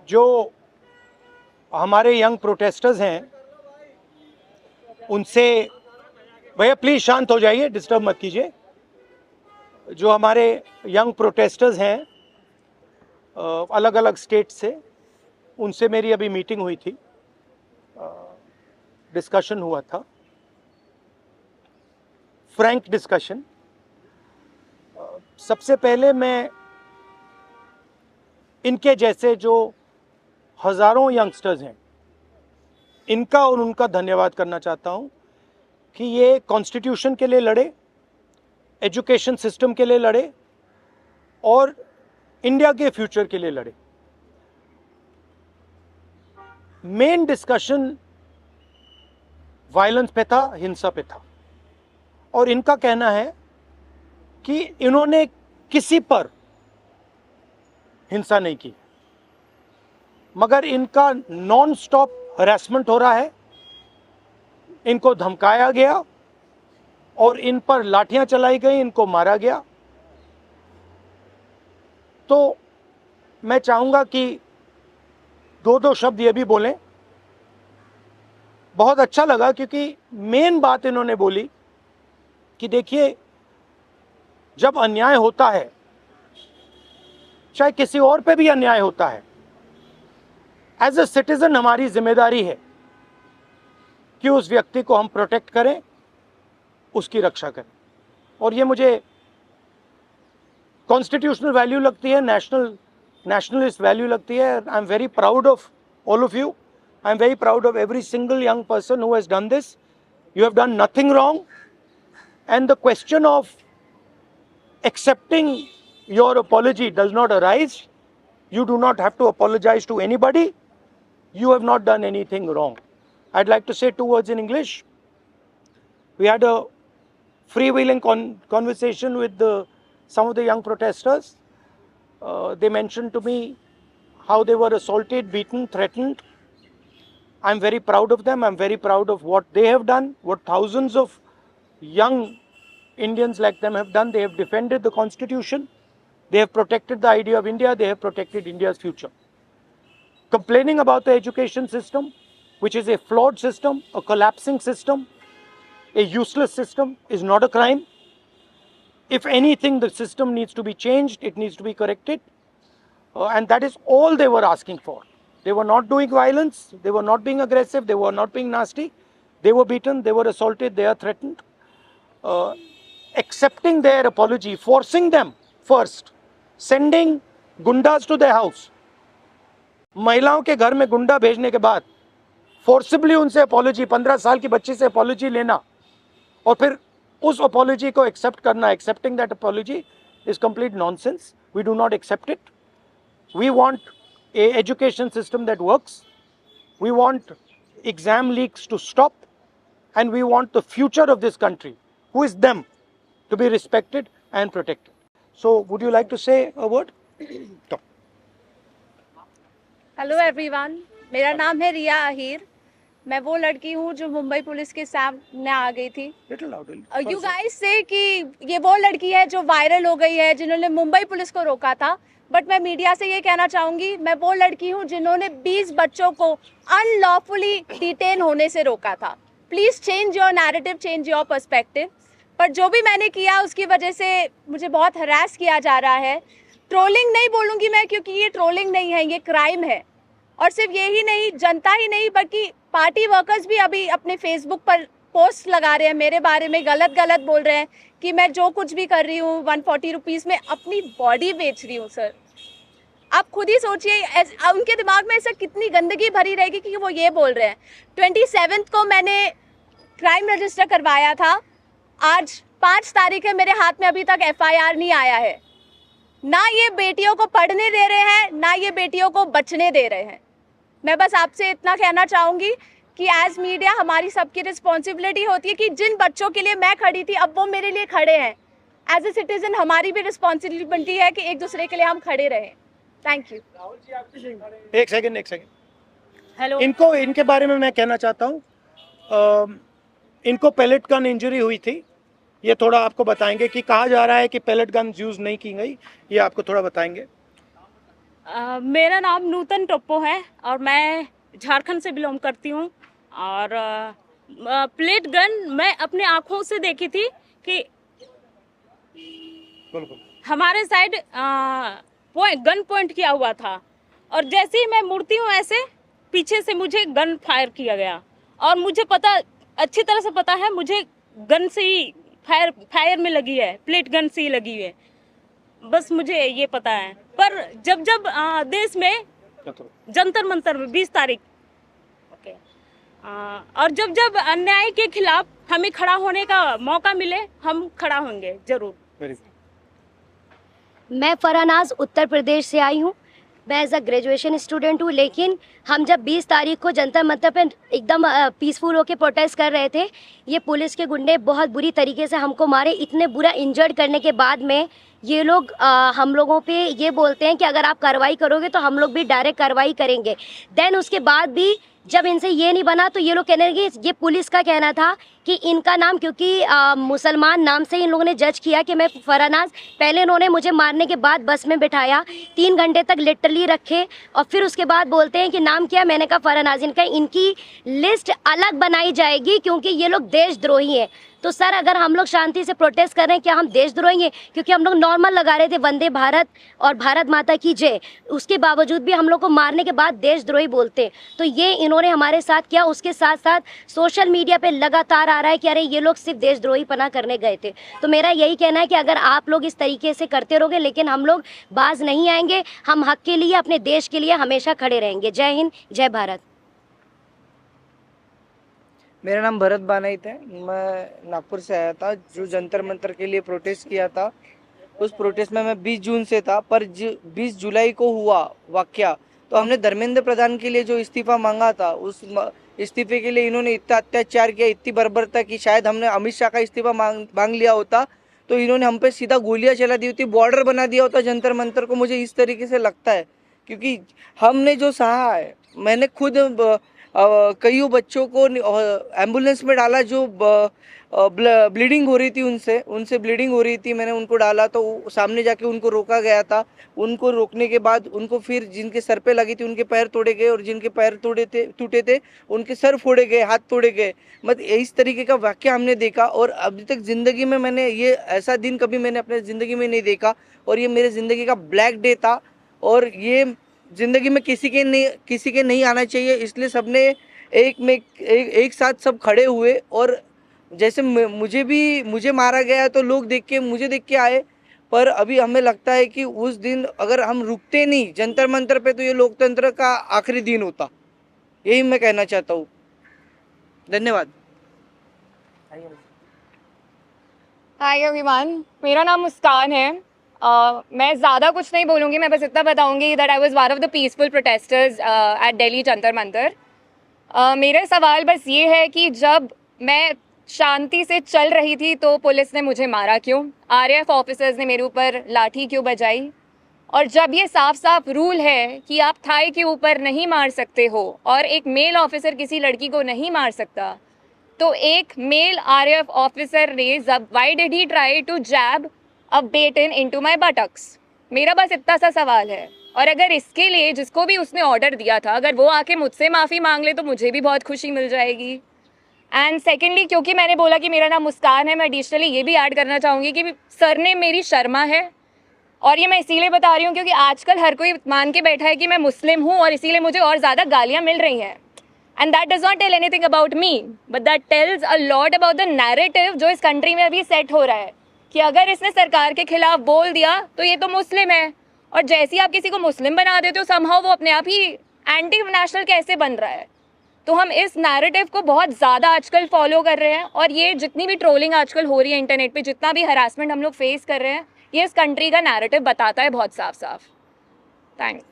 जो हमारे young protesters हैं उनसे, भैया प्लीज शांत हो जाइए, डिस्टर्ब मत कीजिए। जो हमारे यंग प्रोटेस्टर्स हैं अलग अलग स्टेट से, उनसे मेरी अभी मीटिंग हुई थी, डिस्कशन हुआ था, फ्रैंक डिस्कशन। सबसे पहले मैं इनके जैसे जो हजारों यंगस्टर्स हैं इनका और उनका धन्यवाद करना चाहता हूं कि ये कॉन्स्टिट्यूशन के लिए लड़े, एजुकेशन सिस्टम के लिए लड़े और इंडिया के फ्यूचर के लिए लड़े। मेन डिस्कशन वायलेंस पे था, हिंसा पे था, और इनका कहना है कि इन्होंने किसी पर हिंसा नहीं की, मगर इनका नॉन स्टॉप हरासमेंट हो रहा है, इनको धमकाया गया और इन पर लाठियां चलाई गई, इनको मारा गया। तो मैं चाहूंगा कि दो शब्द ये भी बोलें। बहुत अच्छा लगा क्योंकि मेन बात इन्होंने बोली कि देखिए, जब अन्याय होता है, चाहे किसी और पे भी अन्याय होता है, एज ए सिटीजन हमारी जिम्मेदारी है कि उस व्यक्ति को हम प्रोटेक्ट करें, उसकी रक्षा करें। और ये मुझे कॉन्स्टिट्यूशनल वैल्यू लगती है, नेशनलिस्ट वैल्यू लगती है। I am very proud of all of you. I am very proud of every single young person who has done this. You have done nothing wrong. And the question of accepting your apology does not arise. You do not have to apologize to anybody. You have not done anything wrong. I'd like to say 2 words in English. We had a freewheeling conversation with some of the young protesters. They mentioned to me how they were assaulted, beaten, threatened. I'm very proud of them. I'm very proud of what they have done, what thousands of young Indians like them have done. They have defended the Constitution. They have protected the idea of India. They have protected India's future. Complaining about the education system, which is a flawed system, a collapsing system, a useless system, is not a crime. If anything, the system needs to be changed. It needs to be corrected. And that is all they were asking for. They were not doing violence, they were not being aggressive, they were not being nasty. They were beaten, they were assaulted, they are threatened. Accepting their apology, forcing them first, sending gundas to their house. महिलाओं के घर में गुंडा भेजने के बाद forcibly उनसे apology, 15 साल की बच्ची से अपॉलॉजी लेना और फिर उस अपॉलॉजी को एक्सेप्ट करना, accepting that apology is complete nonsense. We do not accept it. We want a education system that works. We want exam leaks to stop, and we want the future of this country, who is them, to be respected and protected. So would you like to say a word? Talk. Hello everyone, मेरा नाम है रिया अहीर. मैं वो लड़की हूँ जो Mumbai police के सामने आ गई थी. यू गाइस से कि ये वो लड़की है जो वायरल हो गई है, जिन्होंने मुंबई पुलिस को रोका था. बट मैं मीडिया से ये कहना चाहूँगी, मैं वो लड़की हूँ जिन्होंने 20 बच्चों को अनलॉफुली डिटेन होने से रोका था. Please change your narrative, change your perspective. पर जो भी मैंने किया उसकी वजह से मुझे बहुत हरास किया जा रहा है. ट्रोलिंग नहीं बोलूँगी मैं, क्योंकि ये ट्रोलिंग नहीं है, ये क्राइम है. और सिर्फ यही नहीं, जनता ही नहीं बल्कि पार्टी वर्कर्स भी अभी अपने फेसबुक पर पोस्ट लगा रहे हैं, मेरे बारे में गलत बोल रहे हैं कि मैं जो कुछ भी कर रही हूँ 140 रुपीज़ में अपनी बॉडी बेच रही हूँ. सर, आप खुद ही सोचिए, उनके दिमाग में ऐसा कितनी गंदगी भरी रहेगी कि वो ये बोल रहे हैं. 27 को मैंने क्राइम रजिस्टर करवाया था. आज 5 तारीख है, मेरे हाथ में अभी तक FIR नहीं आया है. ना ये बेटियों को पढ़ने दे रहे हैं, ना ये बेटियों को बचने दे रहे हैं. मैं बस आपसे इतना कहना चाहूँगी कि एज मीडिया हमारी सबकी रिस्पॉन्सिबिलिटी होती है कि जिन बच्चों के लिए मैं खड़ी थी अब वो मेरे लिए खड़े हैं. एज ए सिटीजन हमारी भी रिस्पॉन्सिबिलिटी है कि एक दूसरे के लिए हम खड़े रहें. Thank you. एक सेकंड. हेलो, इनके बारे में मैं कहना चाहता हूँ. इनको पैलेट गन इंजरी हुई थी. ये थोड़ा आपको बताएंगे कि कहा जा रहा है कि पैलेट गन यूज नहीं की गई, ये आपको थोड़ा बताएंगे. मेरा नाम नूतन टोप्पो है और मैं झारखंड से बिलोंग करती हूँ। और प्लेट गन मैं अपने आँखों से देखी थी कि हमारे साइड गन पॉइंट किया हुआ था, और जैसे ही मैं मुड़ती हूँ ऐसे पीछे से मुझे गन फायर किया गया। और मुझे पता, अच्छी तरह से पता है, मुझे गन से ही फायर में लगी है, प्लेट गन से ही लगी है, बस मुझे ये पता है। पर जब जब देश में जंतर मंतर में 20 तारीख और जब जब अन्याय के खिलाफ हमें खड़ा होने का मौका मिले, हम खड़ा होंगे जरूर। मैं फरानाज उत्तर प्रदेश से आई हूँ। मैं एज अ ग्रेजुएशन स्टूडेंट हूँ, लेकिन हम जब 20 तारीख को जंतर मंतर पे एकदम पीसफुल होकर प्रोटेस्ट कर रहे थे, ये पुलिस के गुंडे बहुत बुरी तरीके से हमको मारे। इतने बुरा इंजर्ड करने के बाद में ये लोग हम लोगों पे ये बोलते हैं कि अगर आप कार्रवाई करोगे तो हम लोग भी डायरेक्ट कार्रवाई करेंगे। देन उसके बाद भी जब इनसे ये नहीं बना तो ये लोग कहने लगे, ये पुलिस का कहना था कि इनका नाम, क्योंकि मुसलमान नाम से इन लोगों ने जज किया कि मैं फरानाज। पहले इन्होंने मुझे मारने के बाद बस में बिठाया, 3 घंटे तक लिटरली रखे, और फिर उसके बाद बोलते हैं कि नाम क्या। मैंने कहा फरानाज। इनकी लिस्ट अलग बनाई जाएगी क्योंकि ये लोग देशद्रोही हैं। तो सर, अगर हम लोग शांति से प्रोटेस्ट कर रहे हैं, क्या हम देशद्रोही हैं? क्योंकि हम लोग नॉर्मल लगा रहे थे वंदे भारत और भारत माता की जय, उसके बावजूद भी हम लोग को मारने के बाद देशद्रोही बोलते। तो ये इन्होंने हमारे साथ किया। उसके साथ साथ सोशल मीडिया पे लगातार आ रहा है कि अरे ये लोग सिर्फ देशद्रोही पना करने गए थे। तो मेरा यही कहना है कि अगर आप लोग इस तरीके से करते रहोगे, लेकिन हम लोग बाज नहीं आएंगे। हम हक के लिए, अपने देश के लिए हमेशा खड़े रहेंगे। जय हिंद, जय भारत। मेरा नाम भरत बानाइत है। मैं नागपुर से आया था, जो जंतर मंतर के लिए प्रोटेस्ट किया था। उस प्रोटेस्ट में मैं 20 जून से था, पर 20 जुलाई को हुआ वाकया, तो हमने धर्मेंद्र प्रधान के लिए जो इस्तीफा मांगा था, उस इस्तीफे के लिए इन्होंने इतना अत्याचार किया, इतनी बर्बरता की। शायद हमने अमित शाह का इस्तीफा मांग लिया होता तो इन्होंने हम पे सीधा गोलियां चला दी होती, बॉर्डर बना दिया होता जंतर मंतर को। मुझे इस तरीके से लगता है, क्योंकि हमने जो सहा है, मैंने खुद कई बच्चों को एम्बुलेंस में डाला जो ब्लीडिंग हो रही थी, उनसे ब्लीडिंग हो रही थी। मैंने उनको डाला तो सामने जाके उनको रोका गया था। उनको रोकने के बाद उनको फिर जिनके सर पे लगी थी उनके पैर तोड़े गए, और जिनके पैर टूटे थे उनके सर फोड़े गए, हाथ तोड़े गए। मतलब इस तरीके का वाकया हमने देखा, और अभी तक ज़िंदगी में मैंने ये ऐसा दिन कभी मैंने अपने ज़िंदगी में नहीं देखा। और ये मेरे ज़िंदगी का ब्लैक डे था, और ये ज़िंदगी में किसी के नहीं आना चाहिए। इसलिए सबने एक साथ सब खड़े हुए, और जैसे मुझे मारा गया तो लोग मुझे देख के आए। पर अभी हमें लगता है कि उस दिन अगर हम रुकते नहीं जंतर मंतर पे, तो ये लोकतंत्र का आखिरी दिन होता। यही मैं कहना चाहता हूँ। धन्यवाद। हाय एवरीवन, मेरा नाम मुस्कान है। मैं ज़्यादा कुछ नहीं बोलूँगी, मैं बस इतना बताऊँगी that I was one of the peaceful protesters at Delhi Jantar Mantar. मेरा सवाल बस ये है कि जब मैं शांति से चल रही थी तो पुलिस ने मुझे मारा क्यों? आरएएफ ऑफिसर्स ने मेरे ऊपर लाठी क्यों बजाई? और जब ये साफ साफ रूल है कि आप थाई के ऊपर नहीं मार सकते हो और एक मेल ऑफिसर किसी लड़की को नहीं मार सकता, तो एक मेल आरएएफ ऑफिसर ने why did he try to jab a baton into my buttocks? मेरा बस इतना सा सवाल है। और अगर इसके लिए जिसको भी उसने ऑर्डर दिया था, अगर वो आके मुझसे माफ़ी मांग ले तो मुझे भी बहुत खुशी मिल जाएगी। एंड सेकेंडली, क्योंकि मैंने बोला कि मेरा नाम मुस्कान है, मैं एडिशनली ये भी ऐड करना चाहूँगी कि सरनेम मेरी शर्मा है। और ये मैं इसीलिए बता रही हूँ क्योंकि आजकल हर कोई मान के बैठा है कि मैं मुस्लिम हूँ, और इसीलिए मुझे और ज़्यादा गालियाँ मिल रही हैं। And that does not tell anything about me, but that tells a lot about the narrative जो इस कंट्री में अभी सेट हो रहा है कि अगर इसने सरकार के खिलाफ बोल दिया तो ये तो मुस्लिम है, और जैसे ही आप किसी को मुस्लिम बना देते हो समहाउ वो अपने आप ही एंटी नेशनल कैसे बन रहा है। तो हम इस नैरेटिव को बहुत ज़्यादा आजकल फॉलो कर रहे हैं, और ये जितनी भी ट्रोलिंग आजकल हो रही है इंटरनेट पे, जितना भी हरासमेंट हम लोग फेस कर रहे हैं, ये इस कंट्री का नैरेटिव बताता है बहुत साफ साफ। थैंक्स।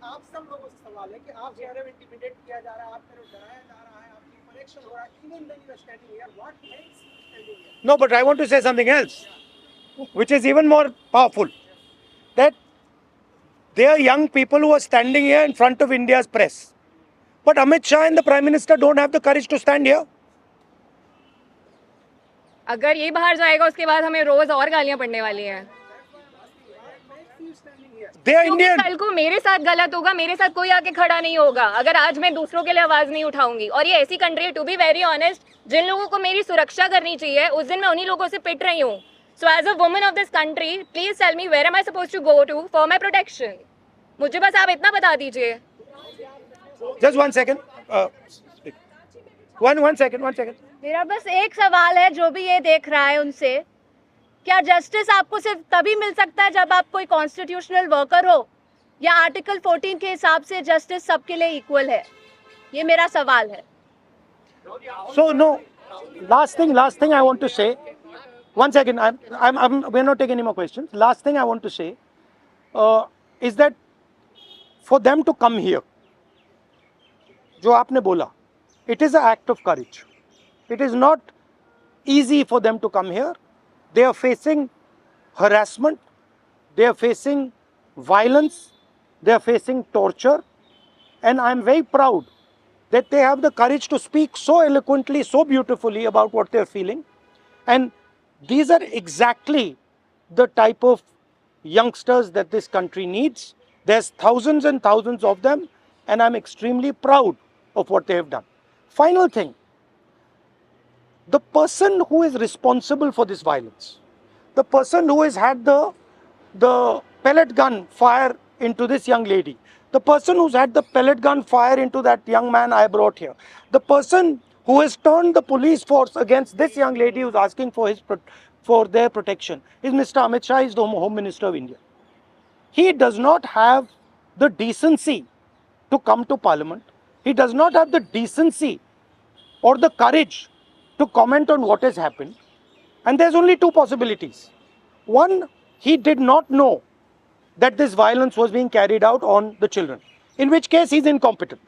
आप सब लोगों से सवाल है कि आप जो है इंटिमिडेट किया जा रहा है, आप पर डराया जा रहा है, आपकी कनेक्शन हो रहा है, even when you are standing here, what makes you standing here? No, but I want to say something else, which is even more powerful. That there are young people who are standing here in front of India's press, but Amit Shah and the Prime Minister don't have the courage to stand here. अगर ये बाहर जाएगा उसके बाद हमें रोज और गालियां पड़ने वाली हैं। They are क्योंकि Indian. कल को मेरे साथ गलत होगा, मेरे साथ कोई आके खड़ा नहीं होगा अगर आज मैं दूसरों के लिए आवाज नहीं उठाऊंगी। और ये ऐसी कंट्री है, टू बी वेरी ऑनेस्ट, जिन लोगों को मेरी सुरक्षा करनी चाहिए उस दिन मैं उन्हीं लोगों से पिट रही हूँ। So as a woman of this country, please tell me where am I suppose to go to for my protection. मुझे बस आप इतना बता दीजिए। Just 1 second. One second. मेरा बस एक सवाल है जो भी ये देख रहा है उनसे, क्या जस्टिस आपको सिर्फ तभी मिल सकता है जब आप कोई कॉन्स्टिट्यूशनल वर्कर हो, या आर्टिकल 14 के हिसाब से जस्टिस सबके लिए इक्वल है? ये मेरा सवाल है। So no, last thing I want to say. 1 second. We're not taking any more questions. Last thing I want to say is that for them to come here, जो आपने बोला, it is an act of courage. It is not easy for them to come here. They are facing harassment, they are facing violence, they are facing torture, and I am very proud that they have the courage to speak so eloquently, so beautifully about what they are feeling. And these are exactly the type of youngsters that this country needs. There's thousands and thousands of them, and I'm extremely proud of what they have done. Final thing, the person who is responsible for this violence, the person who has had the pellet gun fire into this young lady, the person who's had the pellet gun fire into that young man I brought here, the person who has turned the police force against this young lady who's asking for their protection is Mr. Amit Shah. He's the Home Minister of India. He does not have the decency to come to Parliament. He does not have the decency or the courage to comment on what has happened. And there's only two possibilities. One, he did not know that this violence was being carried out on the children, in which case he's incompetent.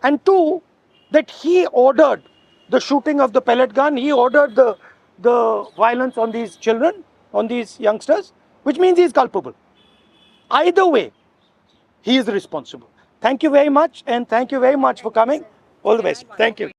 And two, that he ordered the shooting of the pellet gun, he ordered the violence on these children, on these youngsters, which means he is culpable. Either way, he is responsible. Thank you very much, and thank you very much for coming. All the best. Thank you.